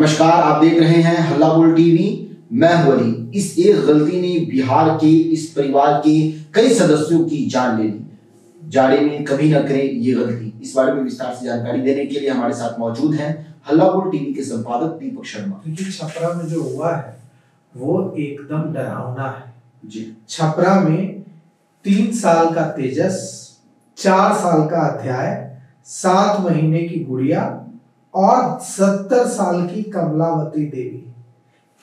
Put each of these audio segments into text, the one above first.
नमस्कार, आप देख रहे हैं हल्ला बोल टीवी। मैं हूं अली। इस एक गलती ने बिहार के इस परिवार के कई सदस्यों की जान ले ली। जाड़े में कभी न करें ये गलती। इस बारे में विस्तार से जानकारी देने के लिए हमारे साथ मौजूद हैं हल्ला बोल टीवी के संपादक दीपक शर्मा। क्योंकि छपरा में जो हुआ है वो एकदम डरावना है जी। छपरा में 3 साल का तेजस, 4 साल का अध्याय, 7 महीने की गुड़िया और 70 साल की कमलावती देवी,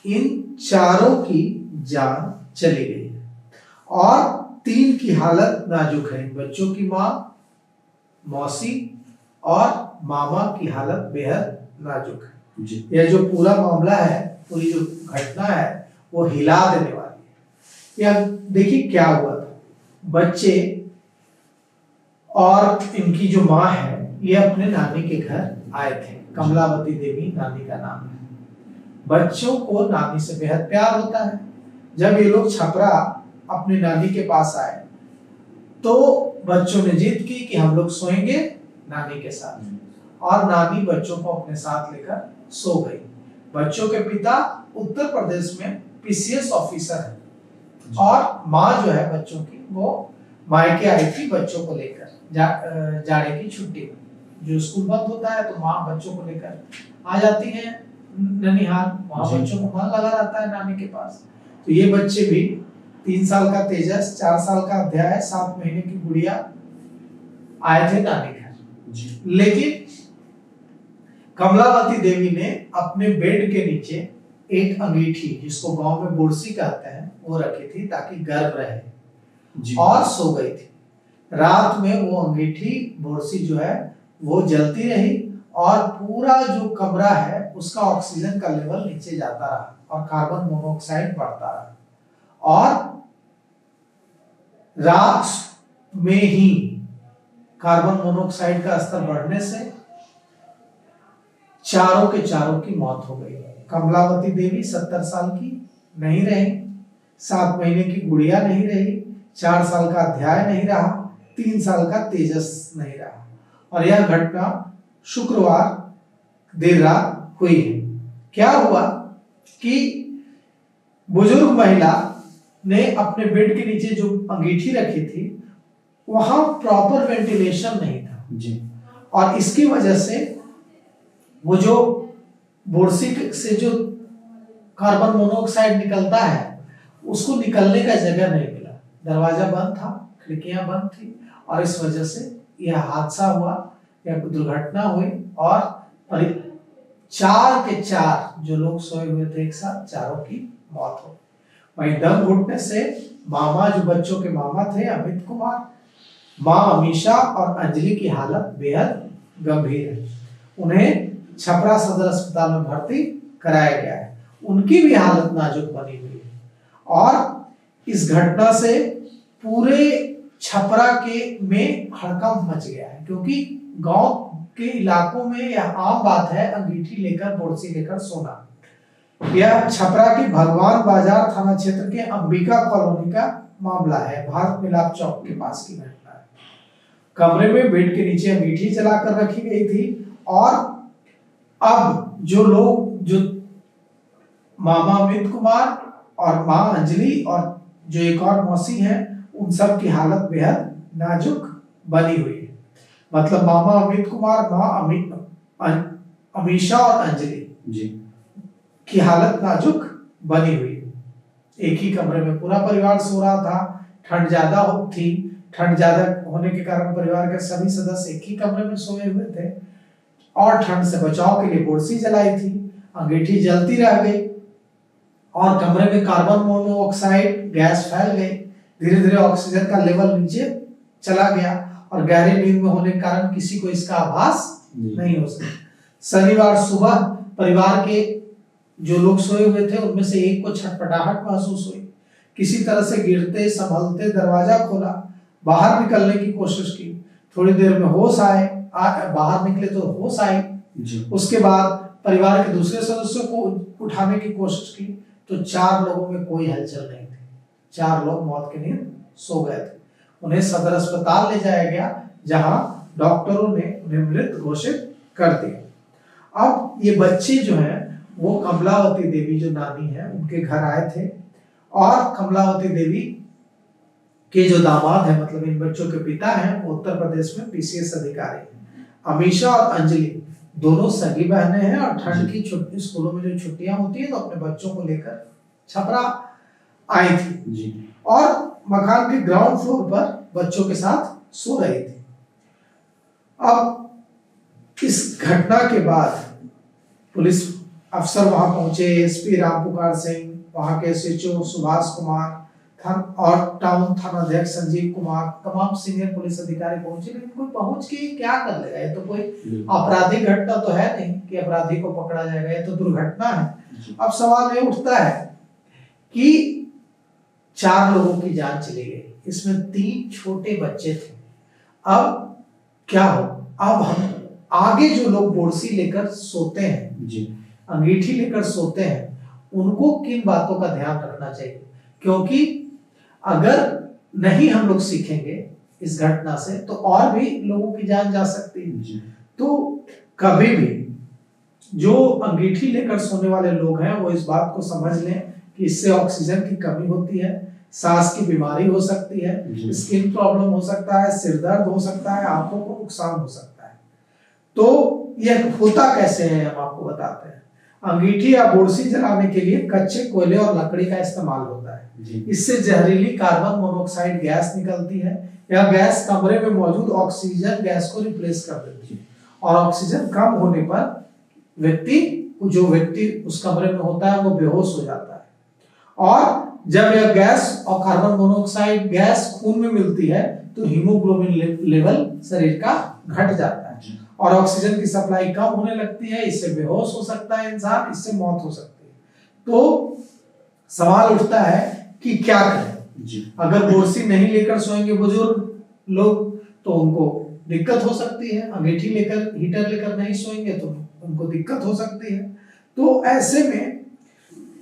इन चारों की जान चली गई है और 3 की हालत नाजुक है। बच्चों की माँ, मौसी और मामा की हालत बेहद नाजुक है जी। यह जो पूरा मामला है, पूरी जो घटना है वो हिला देने वाली है। यह देखिए क्या हुआ था। बच्चे और इनकी जो माँ है ये अपने नानी के घर आए थे। कमलावती देवी नानी का नाम है। बच्चों को नानी से बेहद प्यार होता है। जब ये लोग छपरा अपनी नानी के पास आए तो बच्चों ने जिद की कि हम लोग सोएंगे नानी के साथ और नानी बच्चों को अपने साथ लेकर सो गई। बच्चों के पिता उत्तर प्रदेश में पीसीएस ऑफिसर है और माँ जो है बच्चों की वो मायके आई थी बच्चों को लेकर जाड़े की छुट्टी में। जो स्कूल बंद होता है तो माँ बच्चों को लेकर आ जाती है ननिहाल। वहाँ बच्चों को मन लगा रहता है नानी के पास। तो ये बच्चे भी 3 साल का तेजस, 4 साल का अध्याय, 7 महीने की गुड़िया आए थे नानी घर। लेकिन कमलावती देवी ने अपने बेड के नीचे एक अंगीठी, जिसको गांव में बोरसी कहते हैं, वो रखी थी ताकि गर्म रहे और सो गई थी। रात में वो अंगीठी बोरसी जो है वो जलती रही और पूरा जो कमरा है उसका ऑक्सीजन का लेवल नीचे जाता रहा और कार्बन मोनोऑक्साइड बढ़ता रहा और रात में ही कार्बन मोनोऑक्साइड का स्तर बढ़ने से चारों के चारों की मौत हो गई। कमलावती देवी 70 साल की नहीं रही, 7 महीने की गुड़िया नहीं रही, 4 साल का अध्याय नहीं रहा, 3 साल का तेजस नहीं रहा। और यह घटना शुक्रवार देर रात हुई है। क्या हुआ कि बुजुर्ग महिला ने अपने बेड के नीचे जो अंगीठी रखी थी वहां प्रॉपर वेंटिलेशन नहीं था जी। और इसकी वजह से वो जो बोरसी से जो कार्बन मोनोऑक्साइड निकलता है उसको निकलने का जगह नहीं मिला। दरवाजा बंद था, खिड़कियां बंद थी और इस वजह से यह हादसा हुआ, यह दुर्घटना हुई और 4 के 4 जो लोग सोए हुए थे एक साथ, चारों की मौत हो। वहीं दम घुटने से मामा, जो बच्चों के मामा थे अमित कुमार, माँ अमीशा और अंजलि की हालत बेहद गंभीर है। उन्हें छपरा सदर अस्पताल में भर्ती कराया गया है। उनकी भी हालत नाजुक बनी हुई है और इस घटना से पूरे छपरा के में हड़कंप मच गया है, क्योंकि गांव के इलाकों में यह आम बात है अंगीठी लेकर, बोरसी लेकर सोना। यह छपरा के भगवान बाजार थाना क्षेत्र के अंबिका कॉलोनी का मामला है। भारत मिलाप चौक के पास की घटना है। कमरे में बेड के नीचे अंगीठी जलाकर रखी गई थी और अब जो लोग, जो मामा अमित कुमार और माँ अंजलि और जो एक और मौसी है, उन सब की हालत बेहद नाजुक बनी हुई है। मतलब मामा अमित कुमार, माँ अमीशा और अंजलि जी की हालत नाजुक बनी हुई है। एक ही कमरे में पूरा परिवार सो रहा था। ठंड ज्यादा थी। ठंड ज्यादा होने के कारण परिवार के सभी सदस्य एक ही कमरे में सोए हुए थे और ठंड से बचाव के लिए बोरसी जलाई थी। अंगीठी जलती रह गई और कमरे में कार्बन मोनोऑक्साइड गैस फैल गई। धीरे धीरे ऑक्सीजन का लेवल नीचे चला गया और गहरी नींद में होने के कारण किसी को इसका आभास नहीं हो सका। शनिवार सुबह परिवार के जो लोग सोए हुए थे उनमें से एक को छटपटाहट महसूस हुई। किसी तरह से गिरते संभलते दरवाजा खोला, बाहर निकलने की कोशिश की। थोड़ी देर में होश आए, बाहर निकले तो होश आई। उसके बाद परिवार के दूसरे सदस्यों को उठाने की कोशिश की तो 4 लोगों में कोई हलचल नहीं थी। 4 लोग मौत की नींद सो गए थे। उन्हें सदर अस्पताल ले जाया गया, जहां डॉक्टरों ने उन्हें मृत घोषित कर दिया। अब ये बच्चे जो हैं वो कमलावती देवी जो नानी है उनके घर आए थे, और कमलावती देवी के जो दामाद है, मतलब इन बच्चों के पिता हैं, वो उत्तर प्रदेश में पीसीएस अधिकारी हैं। अमीषा और अंजलि दोनों सगी बहनें हैं, और ठंड की छुट्टी, स्कूलों में जो छुट्टियां होती है, तो अपने बच्चों को लेकर छपरा आई थी जी। और मकान के ग्राउंड फ्लोर पर बच्चों के साथ सो रही थी। अब इस घटना के बाद पुलिस अफसर वहां पहुंचे, एसपी रामपुकार सिंह, वहां के एसएचओ सुभाष कुमार और टाउन थानाध्यक्ष संजीव कुमार, तमाम सीनियर पुलिस अधिकारी पहुंचे, लेकिन कोई पहुंच के क्या कर लेगा? ये तो कोई आपराधिक घटना तो है नहीं कि अपराधी को पकड़ा जाएगा, ये तो दुर्घटना है। अब सवाल ये उठता है कि 4 लोगों की जान चली गई, इसमें 3 छोटे बच्चे थे। अब क्या हो? अब हम आगे जो लोग बोरसी लेकर सोते हैं जी, अंगीठी लेकर सोते हैं, उनको किन बातों का ध्यान रखना चाहिए? क्योंकि अगर नहीं हम लोग सीखेंगे इस घटना से, तो और भी लोगों की जान जा सकती है। तो कभी भी जो अंगीठी लेकर सोने वाले लोग हैं, वो इस बात को समझ लें कि इससे ऑक्सीजन की कमी होती है, सांस की बीमारी हो सकती है, स्किन प्रॉब्लम हो सकता है, सिर दर्द हो सकता है, आंखों को नुकसान हो सकता है। तो यह होता कैसे है, हम आपको बताते हैं। अंगीठी या बोरसी जलाने के लिए कच्चे कोयले और लकड़ी का इस्तेमाल होता है। इससे जहरीली कार्बन मोनोऑक्साइड गैस निकलती है। यह गैस कमरे में मौजूद ऑक्सीजन गैस को रिप्लेस कर देती है, और ऑक्सीजन कम होने पर जो व्यक्ति उस कमरे में होता है वो बेहोश हो जाता है। और जब यह गैस और कार्बन मोनोऑक्साइड गैस खून में मिलती है, तो हीमोग्लोबिन लेवल शरीर का घट जाता है, और ऑक्सीजन की सप्लाई कम होने लगती है। इससे बेहोश हो सकता है इंसान, इससे मौत हो सकती है। तो सवाल उठता है कि क्या करें? अगर बोरसी नहीं लेकर सोएंगे बुजुर्ग लोग, तो उनको दिक्कत हो सकती है। अंगीठी लेकर, हीटर लेकर नहीं सोएंगे तो उनको दिक्कत हो सकती है। तो ऐसे में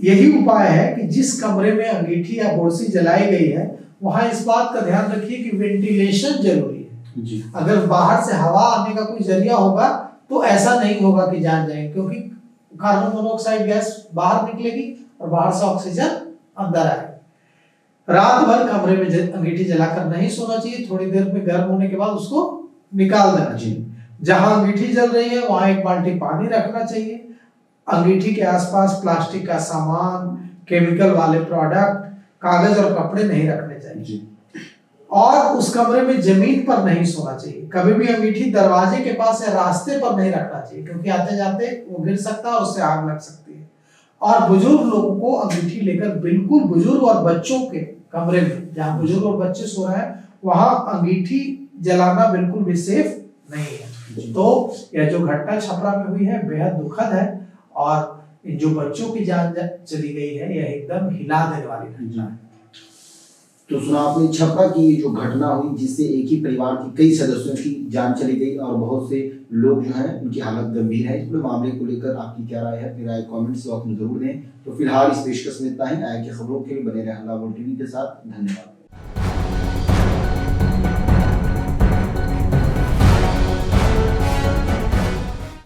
यही उपाय है कि जिस कमरे में अंगीठी या बोरसी जलाई गई है, वहां इस बात का ध्यान रखिए कि वेंटिलेशन जरूरी है। जी। अगर बाहर से हवा आने का कोई जरिया होगा तो ऐसा नहीं होगा कि जान जाएंगे, क्योंकि कार्बन मोनोऑक्साइड गैस बाहर निकलेगी और बाहर से ऑक्सीजन अंदर आएगी। रात भर कमरे में अंगीठी जलाकर नहीं सोना चाहिए, थोड़ी देर में गर्म होने के बाद उसको निकाल देना चाहिए। जहां अंगीठी जल रही है वहां 1 बाल्टी पानी रखना चाहिए। अंगीठी के आसपास प्लास्टिक का सामान, केमिकल वाले प्रोडक्ट, कागज और कपड़े नहीं रखने चाहिए। और उस कमरे में जमीन पर नहीं सोना चाहिए। कभी भी अंगीठी दरवाजे के पास या रास्ते पर नहीं रखना चाहिए, क्योंकि आते जाते वो गिर सकता है और उससे आग लग सकती है। और बुजुर्ग लोगों को अंगीठी लेकर बिल्कुल बुजुर्ग और बच्चों के कमरे में, जहां बुजुर्ग और बच्चे सो रहे हैं, वहां अंगीठी जलाना बिल्कुल भी सेफ नहीं है। तो यह जो घटना छपरा में हुई है बेहद दुखद है, और जो बच्चों की जान चली गई है, यह एकदम हिला देने वाली घटना है। तो सुना आपने छपरा की ये जो घटना हुई, जिससे एक ही परिवार के कई सदस्यों की जान चली गई और बहुत से लोग जो हैं उनकी हालत गंभीर है। इस पूरे मामले को लेकर आपकी क्या राय है? मेरा कमेंट्स बॉक्स में जरूर दें। तो फिलहाल इस पेशकश में इतना ही। आगे की खबरों के लिए बने रहें हल्ला बोल टीवी के साथ। धन्यवाद।